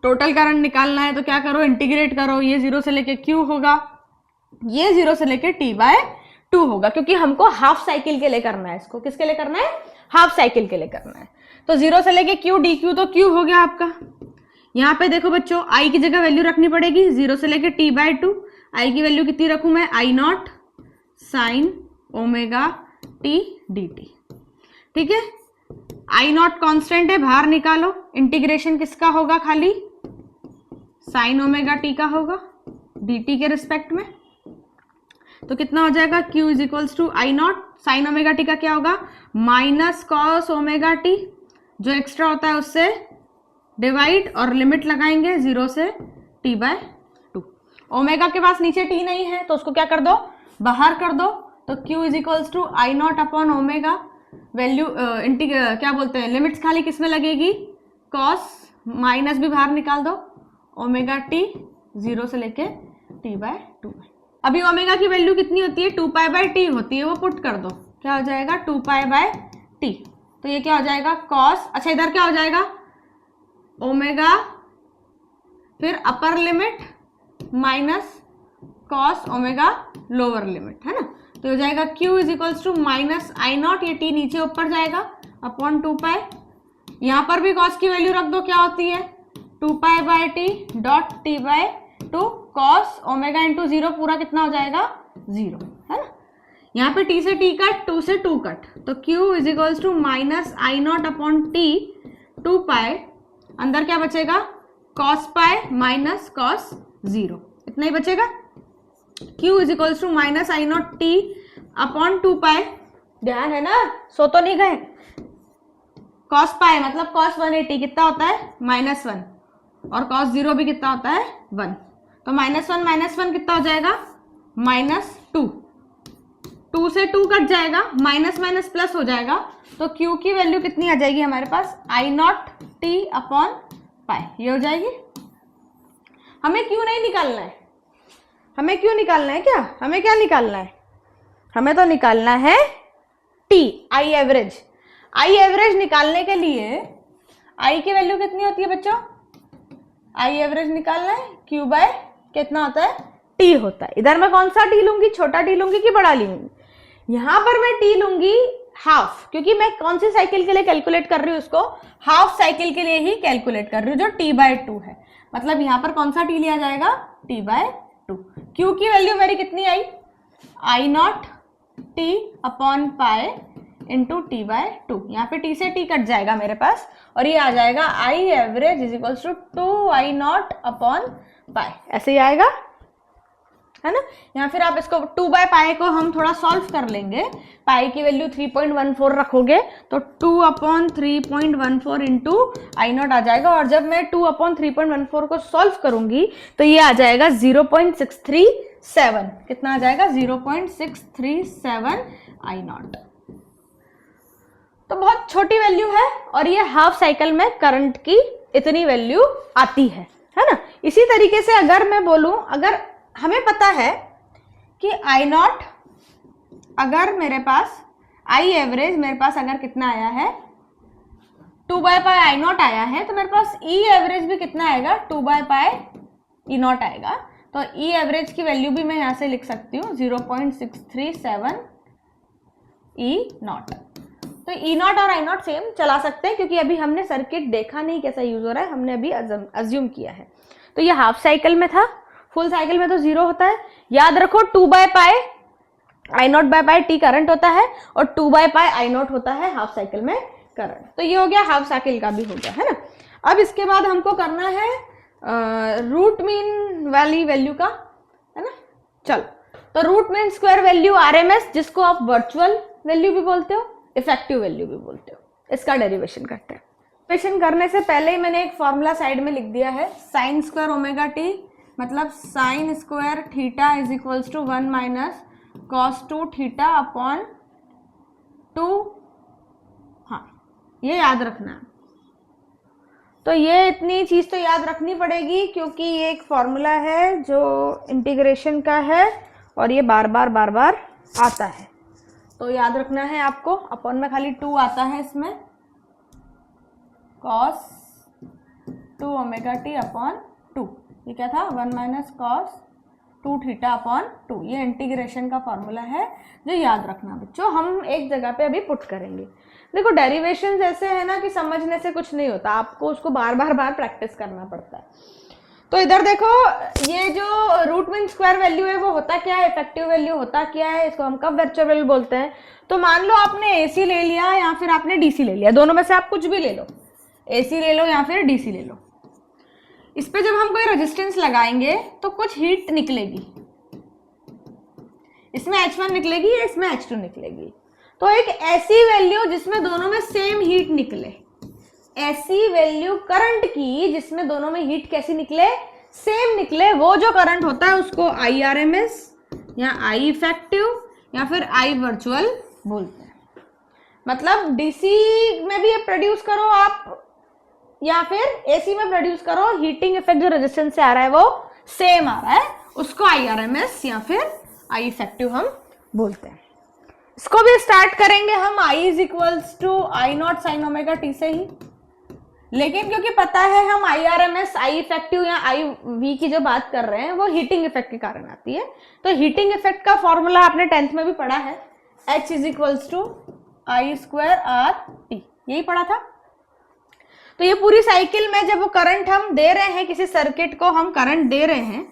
टोटल करंट निकालना है तो क्या करो, इंटीग्रेट करो, ये 0 से लेके q होगा, ये 0 से लेके t/2 होगा, क्योंकि हमको हाफ साइकिल के लिए करना है इसको। किसके लिए करना है, हाफ साइकिल के लिए करना है। तो 0 से लेके q dq, तो q हो गया आपका। यहाँ पे देखो बच्चों, i की जगह वैल्यू रखनी पड़ेगी, 0 से लेके t/2, i की वैल्यू कितनी रखूं मैं, I not sine omega t dt, ठीक है। आई नॉट कॉन्स्टेंट है, बाहर निकालो, इंटीग्रेशन किसका होगा, खाली साइन ओमेगा t का होगा dt के रिस्पेक्ट में, तो कितना हो जाएगा, q is equals to I not sine omega T का क्या होगा, माइनस कॉस ओमेगा टी, जो एक्स्ट्रा होता है उससे डिवाइड, और लिमिट लगाएंगे 0 से t/2। ओमेगा के पास नीचे t नहीं है तो उसको क्या कर दो, बाहर कर दो, तो q is equals to I naught upon omega, value क्या बोलते हैं, लिमिट्स खाली किस में लगेगी, कॉस, माइनस भी बाहर निकाल दो, ओमेगा टी 0 से लेके t/2 में। अभी ओमेगा की वैल्यू कितनी होती है, 2π/t होती है, वो पुट कर दो, क्या हो जाएगा, 2π/t, तो ये क्या हो जाएगा, कॉस, अच्छा इधर क्या हो जाएगा, ओमेगा, फिर upper limit minus cos omega lower limit, है ना। तो हो जाएगा Q is equals to minus I naught, ये T नीचे ऊपर जाएगा अपॉन 2 पाई, यहाँ पर भी कॉस की वैल्यू रख दो, क्या होती है 2 pi by T dot T by 2 cos omega into 0 पूरा कितना हो जाएगा 0, है ना। यहाँ पे T से T कट, 2 से 2 कट, तो Q is equals to minus I naught upon T 2 pi, अंदर क्या बचेगा कॉस पाई माइनस कॉस 0, इतना ही बचेगा। Q is equals to minus I not T upon 2 pi, ध्यान है ना, सो तो नहीं गए। कॉस पाई मतलब कॉस 180 कितना होता है -1, और कॉस 0 भी कितना होता है 1, तो -1 कितना हो जाएगा -2, 2 से 2 कट जाएगा, माइनस माइनस प्लस हो जाएगा, तो Q की वैल्यू कितनी आ जाएगी हमारे पास आई नॉट टी अपॉन पाई, ये हो जाएगी। हमें Q नहीं निकालना है, हमें Q निकालना है क्या, हमें क्या निकालना है, हमें तो निकालना है T, I average. I average निकालने के लिए आई की वैल्यू कितनी होती है बच्चों, आई एवरेज निकालना है Q बाय कितना होता है T होता है। इधर मैं कौन सा T लूंगी, छोटा T लूंगी कि बड़ा लूंगी, यहां पर मैं T लूंगी हाफ, क्योंकि मैं कौन सी साइकिल के लिए कैलकुलेट कर रही हूं, उसको हाफ साइकिल के लिए ही कैलकुलेट कर रही हूँ, जो T बाय 2 है। मतलब यहां पर कौन सा T लिया जाएगा T बाय 2। Q की वैल्यू मेरी कितनी I I not T upon pi into T by 2, यहाँ पे T से T कट जाएगा मेरे पास, और ये आ जाएगा I average is equals to 2 I naught upon pi, ऐसे ही आएगा, है ना। या फिर आप इसको 2 बाय पाई को हम थोड़ा सॉल्व कर लेंगे, पाई की वैल्यू 3.14 रखोगे तो 2 अपॉन 3.14 इंटू आई नॉट आ जाएगा, और जब मैं 2 अपॉन 3.14 को सॉल्व करूंगी तो ये आ जाएगा 0.637, कितना आ जाएगा 0.637 आई नॉट। तो बहुत छोटी वैल्यू है, और ये हाफ साइकिल में करंट की इतनी वैल्यू आती है ना। इसी तरीके से अगर मैं बोलूं, अगर हमें पता है कि आई नॉट, अगर मेरे पास आई एवरेज मेरे पास अगर कितना आया है 2 बाय पाई आई नॉट आया है, तो मेरे पास ई एवरेज भी कितना आएगा 2 बाय पाई ई नॉट आएगा। तो ई एवरेज की वैल्यू भी मैं यहां से लिख सकती हूँ 0.637 ई नॉट। तो ई नॉट और आई नॉट सेम चला सकते हैं, क्योंकि अभी हमने सर्किट देखा नहीं कैसा यूज हो रहा है, हमने अभी अज्यूम किया है। तो ये हाफ साइकिल में था, फुल साइकिल में तो 0 होता है। याद रखो 2 by pi I not by pi T current होता है, और 2 बाय पाई आई नॉट होता है हाफ साइकिल में करंट। तो ये हो गया हाफ साइकिल का भी हो गया, है ना। अब इसके बाद हमको करना है रूट मीन वाली वैल्यू का, है ना। चलो, तो root mean square value RMS, जिसको आप वर्चुअल वैल्यू भी बोलते हो, इफेक्टिव वैल्यू भी बोलते हो, इसका डेरिवेशन करते हैं। डेरिवेशन करने से पहले ही मैंने एक फॉर्मूला साइड में लिख दिया है, साइन स्क्वायर ओमेगा टी मतलब sine square theta is equals to 1 minus cos 2 theta upon 2, हाँ ये याद रखना है। तो ये इतनी चीज तो याद रखनी पड़ेगी, क्योंकि ये एक फॉर्मूला है जो इंटीग्रेशन का है, और ये बार बार आता है, तो याद रखना है आपको। अपॉन में खाली 2 आता है इसमें, कॉस 2 ओमेगा टी अपॉन 2, ये क्या था 1 माइनस कॉस 2 थीटा अपॉन 2। ये इंटीग्रेशन का फॉर्मूला है जो याद रखना बच्चों, हम एक जगह पे अभी पुट करेंगे। देखो डेरिवेशंस ऐसे है ना कि समझने से कुछ नहीं होता, आपको उसको बार बार प्रैक्टिस करना पड़ता है। तो इधर देखो, ये जो रूट मीन स्क्वायर वैल्यू है वो होता क्या है, इफेक्टिव वैल्यू होता क्या है, इसको हम कब वर्चुअल बोलते हैं। तो मान लो आपने एसी ले लिया या फिर आपने डीसी ले लिया, दोनों में से आप कुछ भी ले लो, एसी ले लो या फिर डीसी ले लो। इस पे जब हम कोई रेजिस्टेंस लगाएंगे तो कुछ हीट निकलेगी, इसमें H1 निकलेगी या इसमें H2 निकलेगी। तो एक ऐसी वैल्यू जिसमें दोनों में सेम हीट निकले, ऐसी वैल्यू करंट की जिसमें दोनों में हीट कैसी निकले, सेम निकले, वो जो करंट होता है उसको आई आरएमएस या आई इफेक्टिव या फिर आई वर्चुअल बोलते हैं। मतलब डीसी में भी ये प्रोड्यूस करो आप या फिर एसी में प्रोड्यूस करो, हीटिंग इफेक्ट जो रेजिस्टेंस से आ रहा है वो सेम आ रहा है, उसको आई आरएमएस या फिर आई इफेक्टिव हम बोलते हैं। इसको भी स्टार्ट करेंगे हम I is equals to I not sine omega T से ही। लेकिन क्योंकि पता है हम IRMS, आई इफेक्टिव या IV की जो बात कर रहे हैं वो हीटिंग इफेक्ट के कारण आती है। तो हीटिंग इफेक्ट का फॉर्मूला आपने 10th में भी पढ़ा है, H is equals to I square RT, यही पढ़ा था। तो ये पूरी साइकिल में जब वो करंट हम दे रहे हैं, किसी सर्किट को हम करंट दे रहे हैं,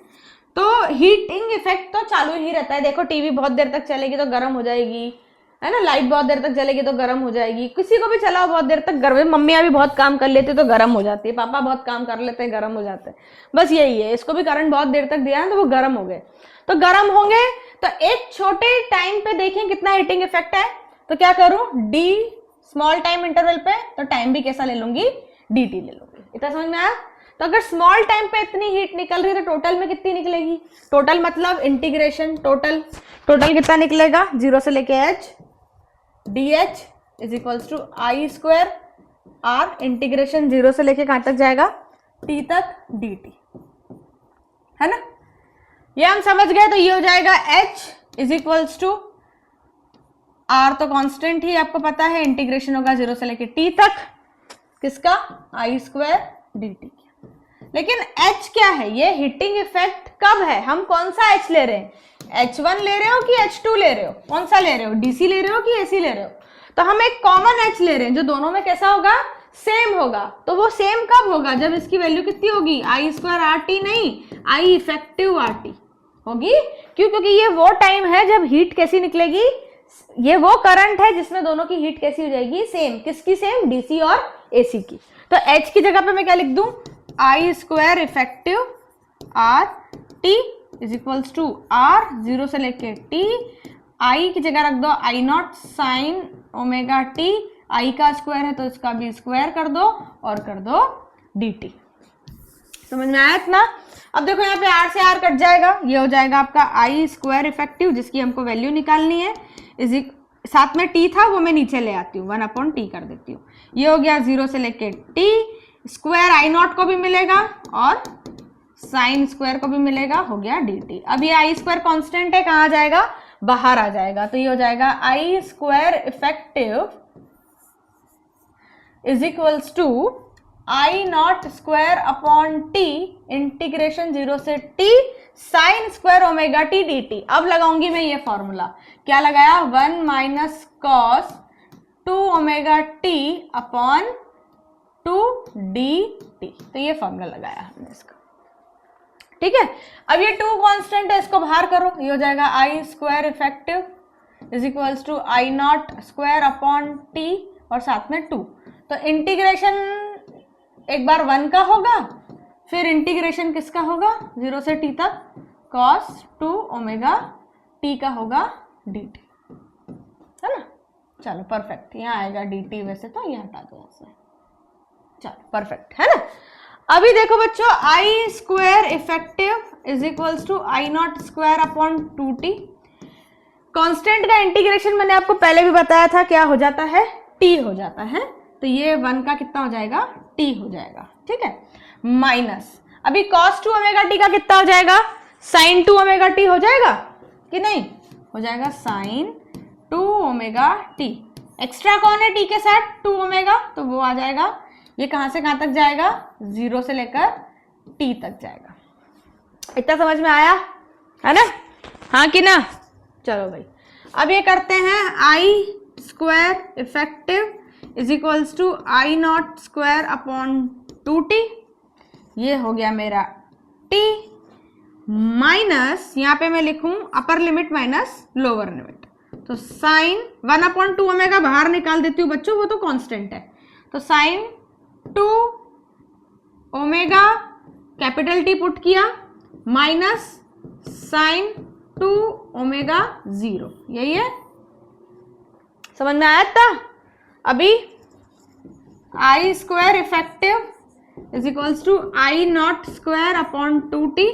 तो हीटिंग इफेक्ट तो चालू ही रहता है। देखो टीवी बहुत देर तक चलेगी तो गर्म हो जाएगी, है ना, लाइट बहुत देर तक चलेगी तो गर्म हो जाएगी, किसी को भी चलाओ बहुत देर तक गर्म, मम्मियाँ भी बहुत काम कर लेती है तो गर्म हो जाती है, पापा बहुत काम कर लेते हैं गर्म हो जाते हैं, बस यही है। इसको भी करंट बहुत देर तक दिया है तो वो गर्म हो गए, तो गर्म होंगे। तो एक छोटे टाइम पे देखें कितना हीटिंग इफेक्ट है, तो क्या करूं, D स्मॉल टाइम इंटरवल पे, तो टाइम भी कैसा ले लूंगी, DT ले लूंगी। इतना समझ में आया। तो अगर स्मॉल टाइम पे इतनी हीट निकल रही है तो टोटल में कितनी निकलेगी, टोटल मतलब इंटीग्रेशन, टोटल कितना निकलेगा, 0 से लेके H DH is equals to I square R, integration 0 से लेके कहां तक जाएगा, T तक DT, है ना। ये हम समझ गए। तो ये हो जाएगा H is equals to R, तो कांस्टेंट ही आपको पता है, इंटीग्रेशन होगा 0 से लेके T तक, किसका, I स्क्वायर DT। लेकिन H क्या है, ये हीटिंग इफेक्ट कब है, हम कौन सा H ले रहे हैं, H1 ले रहे हो कि H2 ले रहे हो, कौन सा ले रहे हो, DC ले रहे हो कि AC ले रहे हो। तो हम एक कॉमन H ले रहे हैं जो दोनों में कैसा होगा, सेम होगा। तो वो सेम कब होगा, जब इसकी वैल्यू कितनी होगी, I स्क्वायर RT नहीं, I इफेक्टिव RT होगी। क्यों, क्योंकि ये वो टाइम है जब हीट कैसी निकलेगी, ये वो करंट है जिसमें दोनों की हीट कैसी हो जाएगी, सेम। किसकी सेम, DC और AC की। तो H की जगह पे मैं क्या लिख दूं, I square effective RT is equals to R 0 से लेके T, I की जगह रख दो I not sine omega T, I का स्क्वायर है तो इसका भी स्क्वायर कर दो और कर दो DT। समझ में आया इतना। अब देखो यहाँ पे R से R कट जाएगा, ये हो जाएगा आपका I स्क्वायर इफेक्टिव, जिसकी हमको वैल्यू निकालनी है, साथ में T था वो मैं नीचे ले आती हूँ, 1/T कर देती हूँ। ये हो गया 0 से लेके T, स्क्वायर I नॉट को भी मिलेगा और साइन स्क्वायर को भी मिलेगा, हो गया DT। अब ये I स्क्वायर कांस्टेंट है, कहाँ जाएगा, बाहर आ जाएगा। तो ये हो जाएगा I square effective is equals to I naught square upon T integration 0 से T sine square omega T DT। अब लगाऊंगी मैं ये फॉर्मूला, क्या लगाया, 1 minus cos 2 omega T upon 2 DT। तो ये फॉर्मूला लगाया हमने इसका, ठीक है। अब ये 2 कांस्टेंट है, इसको बाहर करो, ये हो जाएगा I square effective is equals to I naught square upon T और साथ में 2। तो इंटीग्रेशन एक बार 1 का होगा, फिर इंटीग्रेशन किसका होगा, 0 से T तक cos 2 ओमेगा T का होगा DT, है ना। चलो परफेक्ट, यहाँ आएगा DT, वैसे तो यहाँ हटा दो ऐसे, चलो परफेक्ट, है ना। अभी देखो बच्चों, I square effective is equals to I naught square upon 2T। Constant का इंटीग्रेशन मैंने आपको पहले भी बताया था, क्या हो जाता है, T हो जाता है। तो ये 1 का कितना हो जाएगा, T हो जाएगा, ठीक है, माइनस अभी cos 2 ओमेगा T का कितना हो जाएगा, sin 2 ओमेगा T हो जाएगा कि नहीं, हो जाएगा sin 2 ओमेगा T। एक्स्ट्रा कौन है T के साथ, 2 ओमेगा, तो वो आ जाएगा, ये कहां से कहां तक जाएगा, 0 से लेकर T तक जाएगा। इतना समझ में आया, है ना, हाँ कि ना। चलो भाई, अब ये करते हैं, I square effective is equals to I naught square upon 2T, ये हो गया मेरा T, माइनस यहाँ पे मैं लिखूं अपर लिमिट माइनस लोअर लिमिट, तो साइन 1/2 ओमेगा बाहर निकाल देती हूँ बच्चों, वो तो कांस्टेंट है, तो sine 2 omega capital T put किया माइनस साइन 2 ओमेगा 0, यही है, समझ में आया था। अभी I square effective is equals to I naught square upon 2T,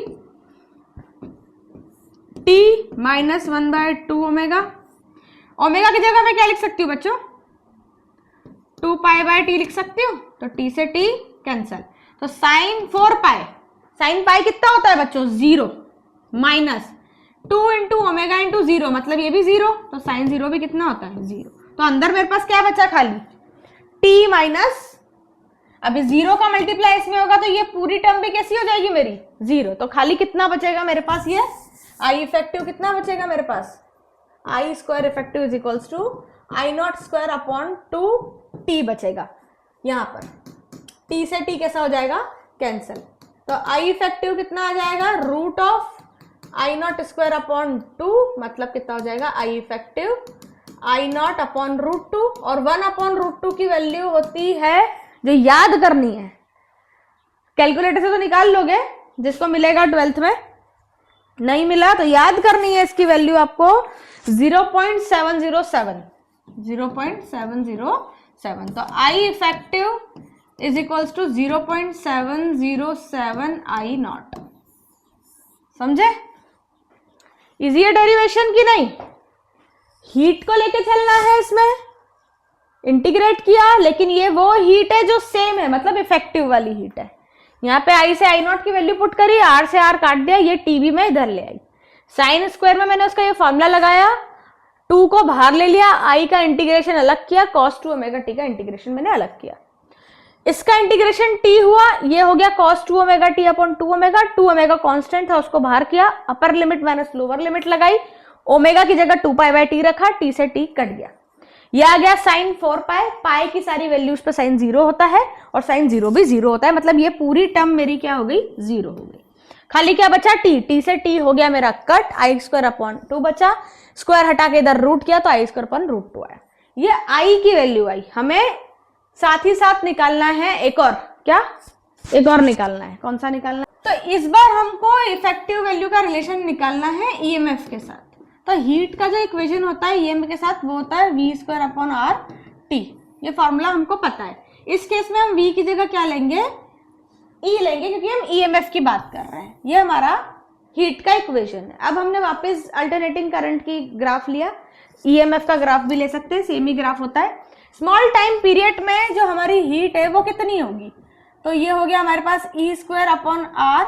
T minus 1/2 omega. Omega की जगह मैं क्या लिख सकती हूँ बच्चों, 2 पाई T लिख सकती हूँ, तो T से T कैंसल, तो साइन 4 पाई, साइन पाई कितना होता है बच्चों, 0, माइनस 2 इंटू ओमेगा इंटू 0, मतलब ये भी 0, तो साइन 0 भी कितना होता है, 0। तो अंदर मेरे पास क्या बचा, खाली T माइनस अभी 0 का मल्टीप्लाई इसमें होगा तो ये पूरी टर्म भी कैसी हो जाएगी मेरी 0। तो खाली कितना बचेगा मेरे पास, ये आई इफेक्टिव कितना बचेगा मेरे पास, I square effective is equals to I not square upon 2t बचेगा। यहाँ पर t से t कैसा हो जाएगा, कैंसिल। तो आई इफेक्टिव कितना आ जाएगा, root of I not square upon 2, मतलब कितना हो जाएगा I effective I naught upon root 2, और 1 अपॉन रूट 2 की वैल्यू होती है जो याद करनी है, कैलकुलेटर से तो निकाल लोगे, जिसको मिलेगा 12th में, नहीं मिला तो याद करनी है इसकी वैल्यू आपको 0.707, 0.707। तो I effective is equals to 0.707 I naught. समझे, इजी है डेरिवेशन की नहीं। हीट को लेके चलना है, इसमें इंटीग्रेट किया, लेकिन ये वो हीट है जो सेम है, मतलब इफेक्टिव वाली हीट है। यहाँ पे आई से आई नॉट की वैल्यू पुट करी, आर से आर काट दिया, ये टी भी मैं इधर ले आई। साइन स्क्वायर में मैंने उसका ये फॉर्मूला लगाया, 2 को बाहर ले लिया, आई का इंटीग्रेशन अलग किया, cos 2 ओमेगा टी का इंटीग्रेशन मैंने अलग किया। इसका इंटीग्रेशन टी हुआ, ये हो गया cos 2 omega T upon 2 omega, 2 omega constant था उसको बाहर किया, अपर लिमिट माइनस लोअर लिमिट लगाई, ओमेगा की जगह 2 पाई बाय टी रखा, टी से टी कट गया, ये आ गया साइन 4 पाई। पाई की सारी वैल्यूज पे साइन 0 होता है और साइन 0 भी 0 होता है, मतलब ये पूरी टर्म मेरी क्या हो गई, 0 हो गई। खाली क्या बचा, टी, टी से टी हो गया मेरा कट, आई स्क्वायर अपॉन 2 बचा, स्क्वायर हटा के इधर रूट किया तो आई स्क्वायर अपॉन रूट 2 आया। ये आई की वैल्यू आई। हमें साथ ही साथ निकालना है एक और, क्या, एक और निकालना है, कौन सा निकालना है, तो इस बार हमको इफेक्टिव वैल्यू का रिलेशन निकालना है ईएमएफ के साथ। तो हीट का जो इक्वेशन होता है ईएमएफ के साथ वो होता है v square upon R T, ये फॉर्मूला हमको पता है। इस केस में हम v की जगह क्या लेंगे, E लेंगे, क्योंकि हम ईएमएफ की बात कर रहे हैं। ये हमारा हीट का इक्वेशन है। अब हमने वापस अल्टरनेटिंग करंट की ग्राफ लिया, ईएमएफ का ग्राफ भी ले सकते हैं, सेम ही ग्राफ होता है। स्मॉल टाइम पीरियड में जो हमारी हीट है वो कितनी होगी, तो ये हो गया हमारे पास E square upon R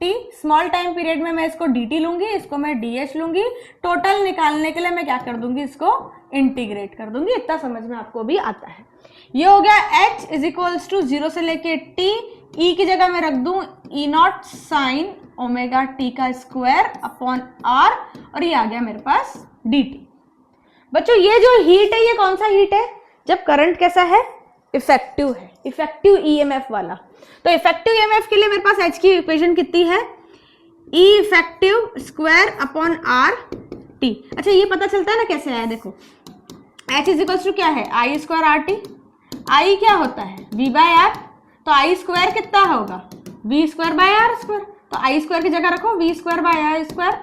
T. Small time period में मैं इसको dt लूंगी, इसको मैं dh लूंगी। टोटल निकालने के लिए मैं क्या कर दूंगी, इसको इंटीग्रेट कर दूंगी। इतना समझ में आपको भी आता है। ये हो गया h इज इक्वल्स टू 0 से लेके t, e की जगह मैं रख दूं ई नॉट साइन ओमेगा टी का स्क्वायर अपॉन r, और ये आ गया मेरे पास dt। बच्चों ये जो हीट है ये कौन सा हीट है, जब करंट कैसा है, इफेक्टिव है, इफेक्टिव ईएमएफ वाला। तो इफेक्टिव ईएमएफ के लिए मेरे पास h की इक्वेशन कितनी है, E effective square upon R T. अच्छा ये पता चलता है ना कैसे आया, देखो h इज इक्वल्स टू क्या है, आई स्क्वायर आर टी। आई क्या होता है, v बाय आर, तो आई स्क्वायर कितना होगा, v square by R square. तो आई स्क्वायर की जगह रखो v square by R square,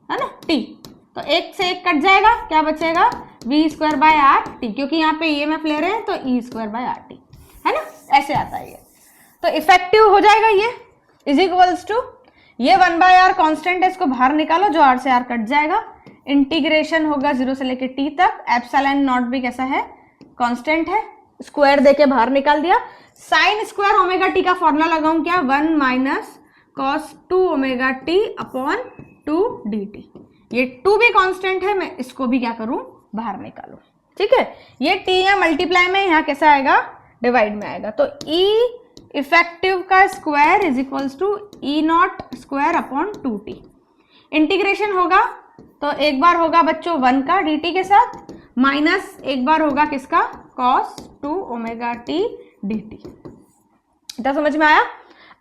है ना, t। तो एक से एक कट जाएगा, क्या बचेगा, v square by R T, क्योंकि यहाँ पे ईएमएफ ले रहे हैं तो e square by R T, है ना, ऐसे आता है ये। तो इफेक्टिव हो जाएगा ये इज इक्वल्स टू, ये 1 बाय आर कॉन्स्टेंट है, इसको बाहर निकालो, जो r से r कट जाएगा, इंटीग्रेशन होगा 0 से लेके t तक, एप्सिलॉन नॉट भी कैसा है, कांस्टेंट है, स्क्वायर देके बाहर निकाल दिया। साइन स्क्वायर ओमेगा टी का फॉर्मूला लगाऊं क्या, 1 minus cos 2 omega T upon 2 dt। ये 2 भी कांस्टेंट है, मैं इसको भी क्या करूं, बाहर निकालूं, ठीक है। ये t यहाँ मल्टीप्लाई में, यहाँ कैसा आएगा, डिवाइड में आएगा। तो E इफेक्टिव का square is equals to E naught square upon 2t। Integration होगा तो एक बार होगा बच्चों 1 का dt के साथ, माइनस एक बार होगा किसका, cos 2 ओमेगा टी dt। इतना समझ में आया।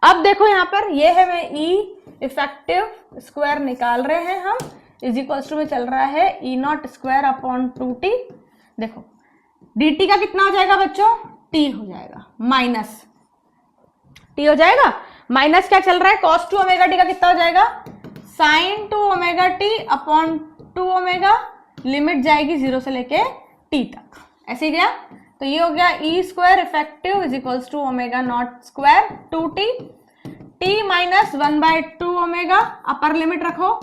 अब देखो यहाँ पर ये है, मैं E इफेक्टिव स्क्वायर निकाल रहे हैं हम, इज इक्वल्स टू में चल रहा है ई नॉट स्क्वायर अपॉन 2t। देखो dt का कितना हो जाएगा बच्चों, t हो जाएगा, माइनस t हो जाएगा, माइनस क्या चल रहा है, cos 2 ओमेगा टी का कितना हो जाएगा, sin 2 omega T upon 2 omega, limit जाएगी 0 से लेके t तक, ऐसे ही गया। तो ये हो गया e square effective is equals to omega naught square 2t, t minus 1 by 2 omega, upper limit रखो,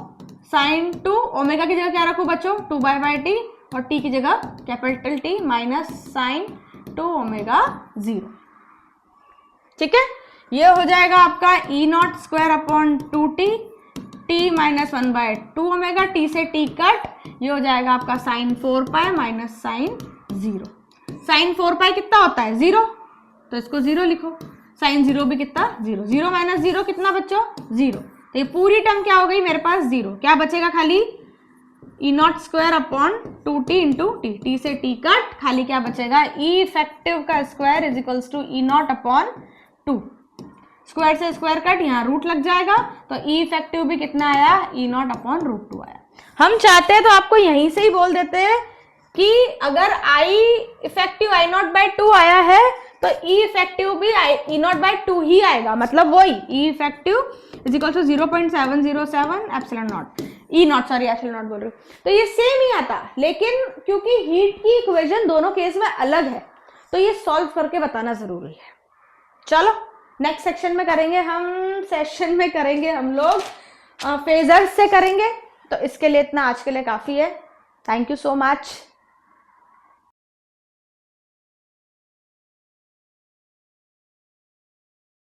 sin 2 ओमेगा की जगह क्या रखो बच्चों, 2 बाय t, और t की जगह capital T minus sin 2 omega 0, ठीक है। ये हो जाएगा आपका E naught square upon 2t, t minus 1 by 2 omega, t से t कट, ये हो जाएगा आपका sine 4 pi minus sine 0। Sine 4 pi कितना होता है, 0, तो इसको 0 लिखो, साइन 0 भी कितना 0, 0 माइनस 0 कितना बच्चों 0, तो ये पूरी टर्म क्या हो गई मेरे पास 0, क्या बचेगा खाली E naught square upon 2t into T, T से टी कट, खाली क्या बचेगा ई इफेक्टिव का square is equals to E naught upon 2, square से स्क्वायर कट, यहाँ रूट लग जाएगा, तो ई इफेक्टिव भी कितना आया ई नॉट अपॉन रूट 2 आया। हम चाहते हैं तो आपको यहीं से ही बोल देते हैं कि अगर आई इफेक्टिव आई नॉट बाई 2 आया है तो ई इफेक्टिव भी ई नॉट बाई 2 ही आएगा, मतलब वही E effective is equal to 0.707 epsilon naught, E naught sorry epsilon naught बोल रही हूँ, तो ये सेम ही आता, लेकिन क्योंकि हीट की इक्वेशन दोनों केस में अलग है तो ये सॉल्व करके बताना जरूरी है। चलो नेक्स्ट सेक्शन में करेंगे हम लोग फेजर्स से करेंगे, तो इसके लिए इतना आज के लिए काफी है। Thank you so much.